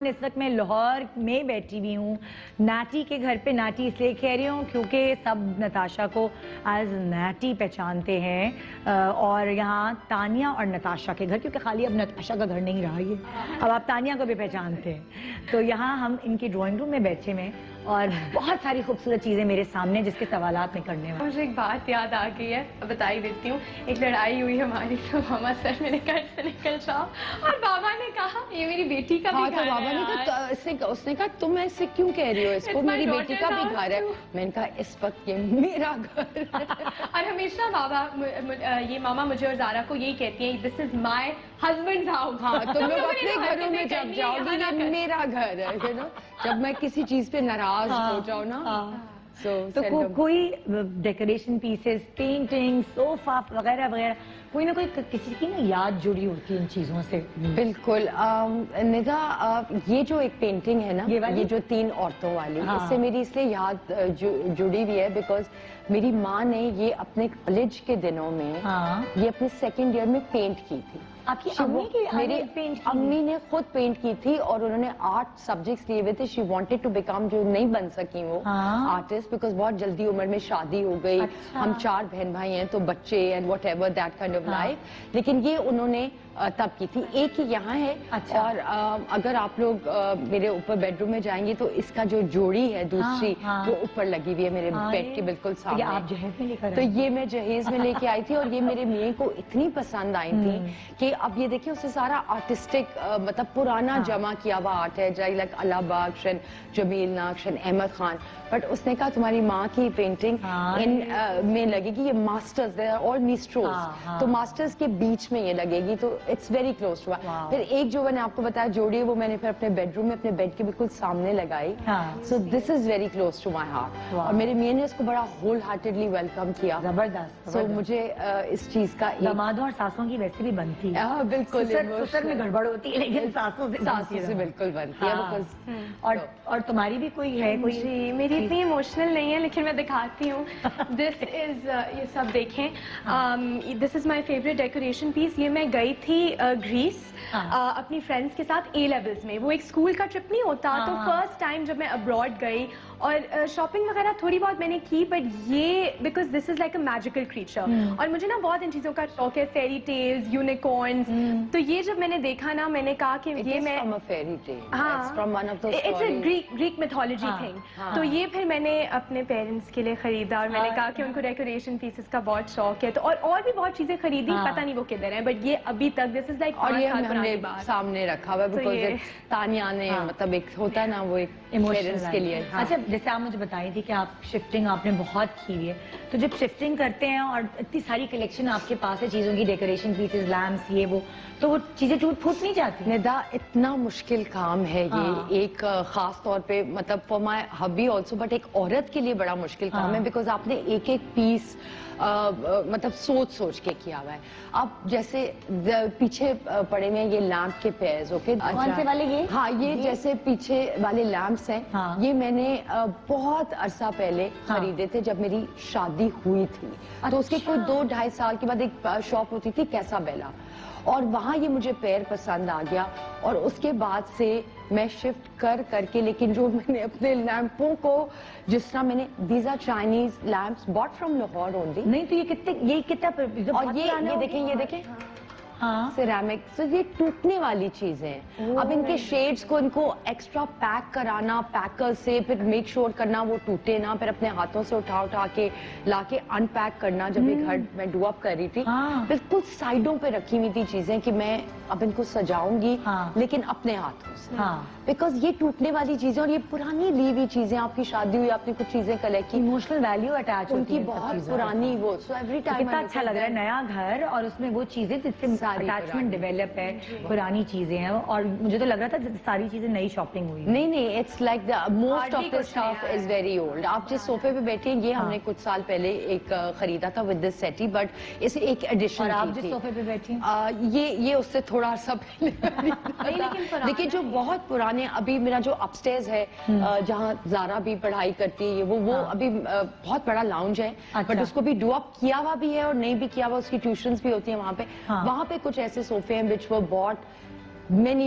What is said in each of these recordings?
اس وقت میں لاہور میں بیٹھی ہوئی ہوں ناٹی کے گھر پہ. ناٹی اس لیے کہہ رہی ہوں کیونکہ سب نتاشا کو ایز ناٹی پہچانتے ہیں اور یہاں تانیہ اور نتاشا کے گھر, کیونکہ خالی اب نتاشا کا گھر نہیں رہا یہ, اب آپ تانیہ کو بھی پہچانتے ہیں. تو یہاں ہم ان کی ڈرائنگ روم میں بیٹھے ہوئے اور بہت ساری خوبصورت چیزیں میرے سامنے جس کے سوالات میں کرنے والے. مجھے ایک بات یاد آ گئی ہے, بتا ہی دیتی ہوں. ایک لڑائی ہوئی ہماری تو ماما سر میرے گھر سے نکل جاؤ اور بابا نے کہا یہ میری بیٹی کا بھی گھر ہے. بابا نے کہا, اس نے کہا تم ایسے کیوں کہہ رہی ہو, اس کو میری بیٹی کا بھی گھر ہے. میں نے کہا اس وقت یہ میرا گھر. اور ہمیشہ بابا یہ ماما مجھے اور زارا کو یہی کہتی ہیں دس از مائی ہسبینڈ ہاؤس. ہاں تم لوگ اپنے گھروں میں جب جاؤ گے یہ میرا گھر ہے. جب میں کسی چیز پہ ناراض ہو جاؤں نا تو کوئی ڈیکوریشن پیسز, پینٹنگ, صوفہ وغیرہ وغیرہ, کوئی نہ کوئی کسی کی نا یاد جڑی ہوتی ہے ان چیزوں سے. بالکل ندا, یہ جو ایک پینٹنگ ہے نا, یہ جو 3 عورتوں والی, اس سے میری اس لیے یاد جڑی ہوئی ہے بیکاز میری ماں نے یہ اپنے کالج کے دنوں میں یہ اپنے 2nd ایئر میں پینٹ کی تھی. آپ کی امی کی میری امی نے خود پینٹ کی تھی اور انہوں نے 8 سبجیکٹس لیے ہوئے تھے. شی وانٹیڈ ٹو بیکم, جو نہیں بن سکی وہ آرٹسٹ بیکاز بہت جلدی عمر میں شادی ہو گئی. ہم 4 بہن بھائی ہیں تو بچے and what ever that kind of life. لیکن یہ انہوں نے تب کی تھی. ایک ہی یہاں ہے اور اگر آپ لوگ میرے اوپر بیڈ روم میں جائیں گے تو اس کا جو جوڑی ہے دوسری وہ اوپر لگی ہوئی ہے میرے بیڈ کے بالکل سامنے. آپ جہیز میں لے کر, تو یہ میں جہیز میں لے کے آئی تھی اور یہ میرے میاں کو اتنی پسند آئی تھی کہ اب یہ دیکھیں اسے سارا آرٹسٹک مطلب پرانا جمع کیا ہوا آرٹ ہے, جائے لائک اللہ بخشن, جمیل ناکشن, احمد خان. بٹ اس نے کہا تمہاری ماں کی پینٹنگ میں لگے گی, یہ ماسٹرز اور میسٹروز, تو ماسٹرز کے بیچ میں یہ لگے گی, تو اٹس ویری کلوز ٹو. پھر ایک جو میں نے آپ کو بتایا جوڑی ہے وہ میں نے پھر اپنے بیڈ روم میں اپنے بیڈ کے بالکل سامنے لگائی. So this is very close to my heart. اور میرے میاں نے اس کو بڑا ہول ہارٹیڈلی ویلکم کیا. زبردست. سو مجھے اس چیز کا دامادوں اور ساسوں کی ویسے بھی بنتی ہے. بالکل سسر میں گڑبڑ ہوتی ہے لیکن ساسوں سے بالکل بنتی ہے. اور تمہاری بھی کوئی ہے کوئی؟ جی میری اتنی ایموشنل نہیں ہے لیکن میں دکھاتی ہوں. دس از, یہ سب دیکھیں, دس از مائی فیوریٹ ڈیکوریشن پیس. یہ میں گئی تھی گریس اپنی فرینڈس کے ساتھ اے لیولز میں. وہ ایک اسکول کا ٹرپ نہیں ہوتا, تو فرسٹ ٹائم جب میں ابراڈ گئی اور شاپنگ وغیرہ تھوڑی بہت میں نے کی, بٹ یہ because this is like a magical creature اور مجھے نا بہت ان چیزوں کا شوق ہے, فیری ٹیلز, یونیکارنز. تو یہ جب میں نے دیکھا نا میں نے کہا کہ یہ میں it's a Greek mythology thing. تو یہ پھر میں نے اپنے پیرنٹس کے لیے خریدا اور میں نے کہا کہ ان کو ڈیکوریشن پیسز کا بہت شوق ہے, تو اور بھی بہت چیزیں خریدی, پتہ نہیں وہ کدھر ہیں, بٹ یہ ابھی تک دس از لائک, اور یہ ہم نے سامنے رکھا ہوا بیکاز تانیہ نے مطلب ایک ہوتا ہے نا وہ ایک پیرنٹس کے لیے. اچھا جیسے آپ مجھے بتائی تھی کہ آپ شفٹنگ آپ نے بہت کی ہے, تو جب شفٹنگ کرتے ہیں اور اتنی ساری کلیکشن آپ کے پاس ہے چیزوں کی, ڈیکوریشن پیسز, لیمپس, یہ وہ, تو وہ چیزیں ٹوٹ پھوٹ نہیں جاتی؟ ندا اتنا مشکل کام ہے یہ, ایک خاص طور پہ مطلب for my Habib also, but ایک عورت کے لیے بڑا مشکل کام ہے بیکاز آپ نے ایک ایک پیس مطلب سوچ کے کیا ہوا ہے. اب جیسے پیچھے پڑے ہوئے ہیں یہ لیمپ کے پیئرز, اوکے, کون سے والے یہ؟ ہاں یہ جیسے پیچھے والے لیمپس ہیں, یہ میں نے بہت عرصہ پہلے خریدے تھے جب میری شادی ہوئی تھی. تو اس کے کوئی 2-2.5 سال کے بعد ایک شاپ ہوتی تھی کیسا بیلا, اور وہاں یہ مجھے پیر پسند آ گیا اور اس کے بعد سے میں شفٹ کر کے, لیکن جو میں نے اپنے لیمپوں کو جس طرح میں نے, these are Chinese lamps bought from Lahore only. نہیں تو یہ کتنا, اور یہ دیکھیں سیرامک, تو یہ ٹوٹنے والی چیزیں ہیں. اب ان کے شیڈز کو ان کو ایکسٹرا پیک کرانا, پیکر سے پھر میک شور کرنا وہ ٹوٹے نہ, پھر اپنے ہاتھوں سے اٹھا کے لا کے ان پیک کرنا. جب یہ گھر میں ڈو اپ کر رہی تھی بالکل سائڈوں پہ رکھی ہوئی تھی چیزیں کہ میں اب ان کو سجاؤں گی لیکن اپنے ہاتھوں سے, بیکاز یہ ٹوٹنے والی چیزیں اور یہ پرانی لی ہوئی چیزیں, آپ کی شادی ہوئی, آپ نے کچھ چیزیں کلیکٹ کی, ایموشنل ویلیو اٹیچ ان کی بہت پرانی وہ. سو ایوری ٹائم کتنا اچھا لگ رہا ہے نیا گھر اور اس میں وہ چیزیں جس سے اٹیچمنٹ ڈیولپ ہے, پرانی چیزیں ہیں. اور مجھے تو لگ رہا تھا ساری چیزیں نئی شاپنگ ہوئی. نہیں, it's like the most of the stuff is very old. آپ جس صوفے پہ بیٹھے ہیں یہ ہم نے کچھ سال پہلے ایک خریدا تھا ود دس سیٹی, بٹ اسے ایک ایڈیشن. اور آپ جس صوفے پہ بیٹھی یہ اس سے تھوڑا سا پہلے, لیکن جو بہت پرانے, ابھی میرا جو اپسٹیئرز ہے جہاں زارا بھی پڑھائی کرتی ہے وہ ابھی بہت بڑا لاؤنج ہے, بٹ اس کو بھی ڈو اپ کیا ہوا بھی ہے اور نہیں بھی کیا ہوا, اس کی ٹیوشنز بھی ہوتی ہیں وہاں پہ. وہاں پہ کچھ ایسے صوفے ہیں which were bought many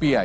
PIA।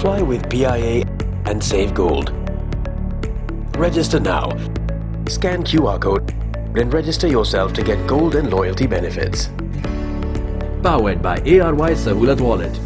Fly with PIA and save gold. Register now. Scan QR code and register yourself to get gold and loyalty benefits. Powered by ARY Sahulat Wallet.